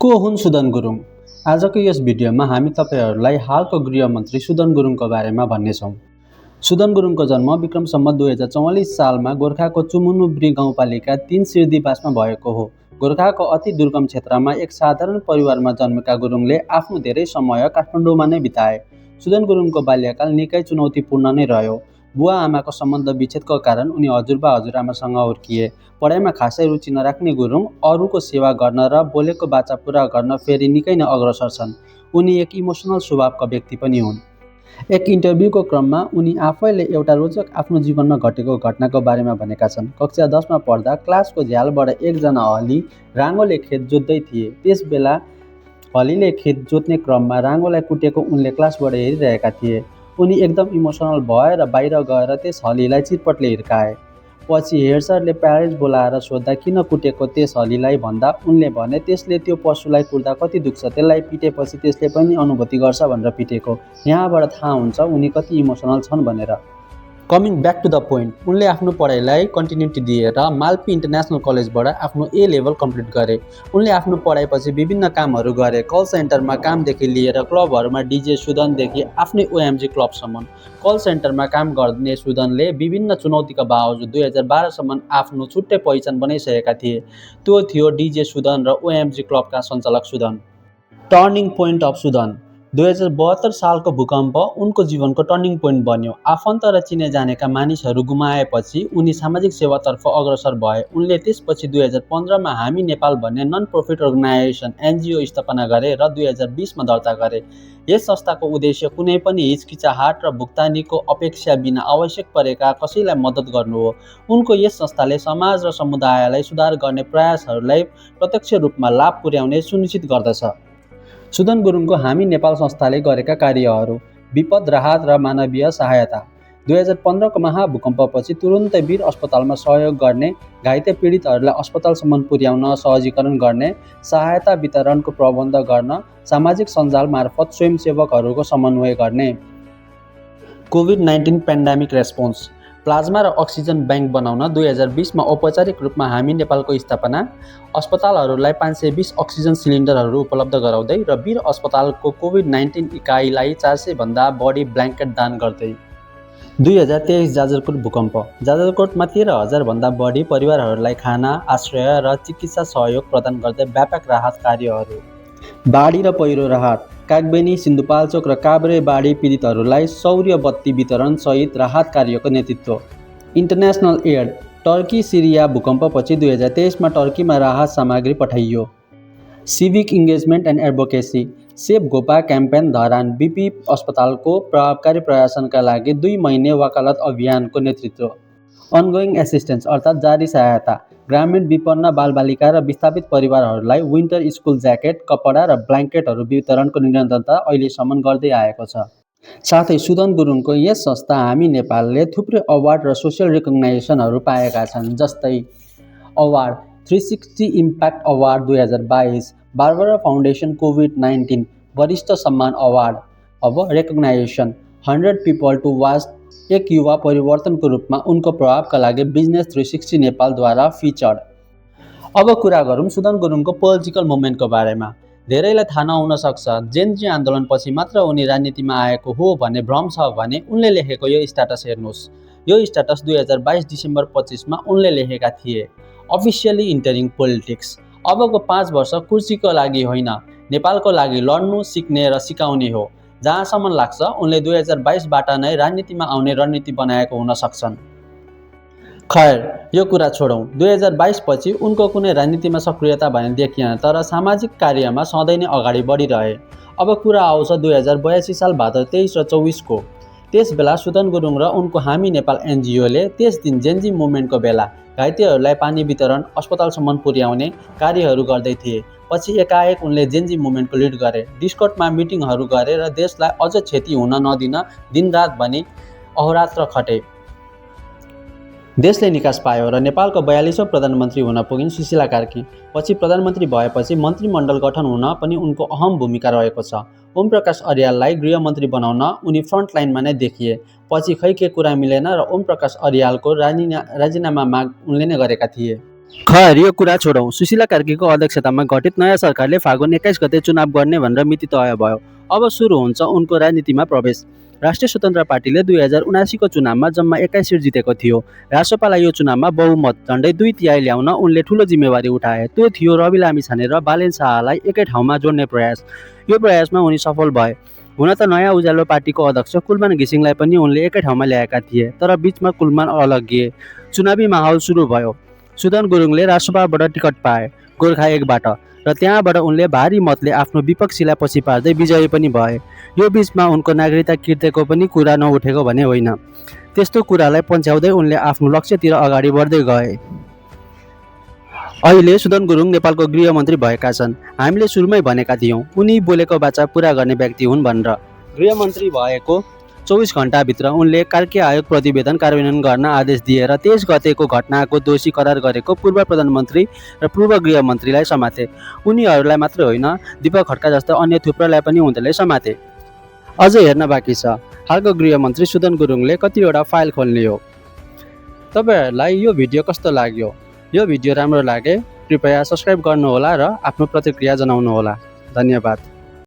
को हुन् सुदन गुरुङ? आजको यस भिडियोमा हामी तपाईहरूलाई हालको गृहमन्त्री सुदन गुरुङको बारेमा भन्नेछौँ। सुदन गुरुङको जन्म विक्रम सम्वत 2044 सालमा गोर्खाको चुमुनुब्री गाउँपालिका 3 सिर्दीपासमा भएको हो। गोर्खाको अति दुर्गम क्षेत्रमा एक साधारण परिवारमा जन्मेका गुरुङले आफ्नो धेरै समय काठमाडौँमा नै बिताए। सुदन गुरुङको बाल्यकाल निकै चुनौतीपूर्ण नै रह्यो। बुवा आमाको सम्बन्ध विच्छेदको कारण उनी हजुरबा हजुरआमासँग हुर्किए। पढाइमा खासै रुचि नराख्ने गुरुङ अरूको सेवा गर्न र बोलेको बाचा पूरा गर्न फेरि निकै नै अग्रसर छन्। उनी एक इमोसनल स्वभावका व्यक्ति पनि हुन्। एक इन्टरभ्यूको क्रममा उनी आफैले एउटा रोचक आफ्नो जीवनमा घटेको घटनाको बारेमा भनेका छन्। कक्षा 10 मा पढ्दा क्लासको झ्यालबाट एकजना हली राँगोले खेत जोत्दै थिए। त्यस बेला हलीले खेत जोत्ने क्रममा राँगोलाई कुटेको उनले क्लासबाट हेरिरहेका थिए। उनी एकदम इमोसनल भएर बाहिर गएर त्यस हलीलाई चिरपटले हिर्काए। पछि हेड सरले प्यारेन्ट्स बोलाएर सोद्धा किन कुटेको त्यस हलीलाई भन्दा उनले भने त्यसले त्यो पशुलाई कुट्दा कति दुख्छ, त्यसलाई पिटेपछि त्यसले पनि अनुभूति गर्छ भनेर पिटेको। यहाँबाट थाहा हुन्छ उनी कति इमोसनल छन् भनेर। Coming back to the point, उनले आफ्नो पढाइलाई कन्टिन्युटी दिएर माल्पी इन्टरनेसनल कलेजबाट आफ्नो ए लेभल कम्प्लिट गरे। उनले आफ्नो पढाइपछि विभिन्न कामहरू गरे। कल सेन्टरमा कामदेखि लिएर क्लबहरूमा डिजे सुदनदेखि आफ्नै ओएमजी क्लबसम्म। कल सेन्टरमा काम गर्ने सुदनले विभिन्न चुनौतीका बावजुद 2012सम्म आफ्नो छुट्टै पहिचान बनाइसकेका थिए। त्यो थियो डिजे सुदन र ओएमजी क्लबका सञ्चालक Sudan. Turning point of Sudan 2072 सालको भूकम्प उनको जीवनको टर्निङ पोइन्ट बन्यो। आफन्त र चिने जानेका मानिसहरू गुमाएपछि उनी सामाजिक सेवातर्फ अग्रसर भए। उनले त्यसपछि 2015मा हामी नेपाल भन्ने नन प्रफिट अर्गनाइजेसन एनजिओ स्थापना गरे र 2020मा दर्ता गरे। यस संस्थाको उद्देश्य कुनै पनि हिचकिचाहट र भुक्तानीको अपेक्षा बिना आवश्यक परेका कसैलाई मद्दत गर्नु हो। उनको यस संस्थाले समाज र समुदायलाई सुधार गर्ने प्रयासहरूलाई प्रत्यक्ष रूपमा लाभ पुर्याउने सुनिश्चित गर्दछ। सुदन गुरुङको हामी नेपाल संस्थाले गरेका कार्यहरू: विपद राहत र मानवीय सहायता। 2015को महाभूकम्पपछि तुरुन्तै वीर अस्पतालमा सहयोग गर्ने, घाइते पीडितहरूलाई अस्पतालसम्म पुर्याउन सहजीकरण गर्ने, सहायता वितरणको प्रबन्ध गर्न, सामाजिक सञ्जाल मार्फत स्वयंसेवकहरूको समन्वय गर्ने। COVID-19 pandemic response. प्लाज्मा र अक्सिजन ब्याङ्क बनाउन 2020मा औपचारिक रूपमा हामी नेपालको स्थापना, अस्पतालहरूलाई 520 अक्सिजन सिलिन्डरहरू उपलब्ध गराउँदै र वीर अस्पतालको कोभिड-19 इकाइलाई 400 भन्दा बढी ब्ल्याङ्केट दान गर्दै। 2023 जाजरकोट भूकम्प। जाजरकोटमा 13,000 भन्दा बढी परिवारहरूलाई खाना, आश्रय र चिकित्सा सहयोग प्रदान गर्दै व्यापक राहत कार्यहरू। बाढी र पहिरो राहत। कागबेनी, सिन्धुपाल्चोक र काभ्रे बाढी पीडितहरूलाई सौर्य बत्ती वितरण सहित राहत कार्यको नेतृत्व। International aid. टर्की सिरिया भूकम्पपछि 2023मा टर्कीमा राहत सामग्री पठाइयो। Civic engagement and advocacy. Save Gopa campaign Dharan BP अस्पतालको प्रभावकारी प्रयासनका लागि 2 महिने वकालत अभियानको नेतृत्व। अनगोइङ एसिस्टेन्स अर्थात् जारी सहायता। ग्रामीण विपन्न बालबालिका र विस्थापित परिवारहरूलाई विन्टर स्कुल ज्याकेट, कपडा र ब्ल्याङ्केटहरू वितरणको निरन्तरता अहिलेसम्म गर्दै आएको छ। साथै सुदन गुरुङको यस संस्था हामी नेपालले थुप्रै अवार्ड र सोसियल रिकग्नाइजेसनहरू पाएका छन्। जस्तै award 360 impact award 2022, Barbara foundation COVID-19 वरिष्ठ सम्मान अवार्ड। अब रेकग्नाइजेसन 100 पिपल टु वाच। एक युवा परिवर्तनको रूपमा उनको प्रभावका लागि बिजनेस 360 नेपालद्वारा फिचर्ड। अब कुरा गरौँ सुदन गुरुङको पोलिटिकल मुभमेन्टको बारेमा। धेरैलाई थाहा नहुन सक्छ, जेनजी आन्दोलनपछि मात्र उनी राजनीतिमा आएको हो भन्ने भ्रम छ भने उनले लेखेको यो स्ट्याटस हेर्नुहोस्। यो स्ट्याटस 2022 डिसेम्बर 25मा उनले लेखेका थिए। Officially entering politics. अबको 5 वर्ष कुर्सीको लागि होइन, नेपालको लागि लड्नु, सिक्ने र सिकाउने हो। जहाँसम्म लाग्छ उनले 2022बाट नै राजनीतिमा आउने रणनीति बनाएको हुन सक्छन्। खैर, यो कुरा छोडौँ। 2022 पछि उनको कुनै राजनीतिमा सक्रियता भने देखिएन, तर सामाजिक कार्यमा सधैँ नै अगाडि बढिरहे। अब कुरा आउँछ 2082 साल भाद्र 23 र 24 को। त्यस बेला सुदन गुरुङ र उनको हामी नेपाल एनजिओले त्यस दिन जेनजी मुभमेन्टको बेला घाइतेहरूलाई पानी वितरण, अस्पतालसम्म पुर्याउने कार्यहरू गर्दै थिए। पछि एकाएक उनले जेनजी मुभमेन्टको लिड गरे। डिस्कर्डमा मिटिङहरू गरे र देशलाई अझ क्षति हुन नदिन दिनरात भनी अहोरात्र खटे। देशले निकास पायो र नेपालको 42औं प्रधानमन्त्री हुन पुगिन् सुशीला कार्की। पछि प्रधानमन्त्री भएपछि मन्त्रीमण्डल गठन हुन पनि उनको अहम भूमिका रहेको छ। ओमप्रकाश अर्याललाई गृहमन्त्री बनाउन उनी फ्रन्ट लाइनमा नै देखिए। पछि खै के कुरा मिलेन र ओमप्रकाश अर्यालको राजीनामा माग उनले नै गरेका थिए। खैर यो कुरा छोडौँ। सुशीला कार्कीको अध्यक्षतामा गठित नयाँ सरकारले फागुन 21 गते चुनाव गर्ने भनेर मिति तय भयो। अब सुरु हुन्छ उनको राजनीतिमा प्रवेश। राष्ट्रिय स्वतन्त्र पार्टीले 2079को चुनावमा जम्मा 21 सिट जितेको थियो। रासोपालाई यो चुनावमा बहुमत झन्डै 2/3 ल्याउन उनले ठूलो जिम्मेवारी उठाए। त्यो थियो रवि लामिछाने र बालेन शाहलाई एकै ठाउँमा जोड्ने प्रयास। यो प्रयासमा उनी सफल भए। हुन त नयाँ उज्यालो पार्टीको अध्यक्ष कुलमान घिसिङलाई पनि उनले एकै ठाउँमा ल्याएका थिए, तर बीचमा कुलमान अलग्गिए। चुनावी माहौल सुरु भयो। सुदन गुरुङले रासोपाबाट टिकट पाए, गोर्खा 1बाट, र त्यहाँबाट उनले भारी मतले आफ्नो विपक्षीलाई पछि पार्दै विजयी पनि भए। यो बीचमा उनको नागरिकता किर्तेको पनि कुरा नउठेको भने होइन। त्यस्तो कुरालाई पन्छ्याउँदै उनले आफ्नो लक्ष्यतिर अगाडि बढ्दै गए। अहिले सुदन गुरुङ नेपालको गृहमन्त्री भएका छन्। हामीले सुरुमै भनेका थियौँ उनी बोलेको बाचा पुरा गर्ने व्यक्ति हुन् भनेर। गृहमन्त्री भएको 24 घण्टाभित्र उनले कार्की आयोग प्रतिवेदन कार्यान्वयन गर्न आदेश दिए र 23 गतेको घटनाको दोषी करार गरेको पूर्व प्रधानमन्त्री र पूर्व गृहमन्त्रीलाई समाते। उनीहरूलाई मात्रै होइन, दीपक खड्का जस्ता अन्य थुप्रलाई पनि उनले समाते। अझै हेर्न बाँकी छ हालको गृहमन्त्री सुदन गुरुङले कतिवटा फाइल खोल्ने हो। तपाईहरूलाई यो भिडियो कस्तो लाग्यो? यो भिडियो राम्रो लागे कृपया सब्स्क्राइब गर्नुहोला र आफ्नो प्रतिक्रिया जनाउनुहोला। धन्यवाद।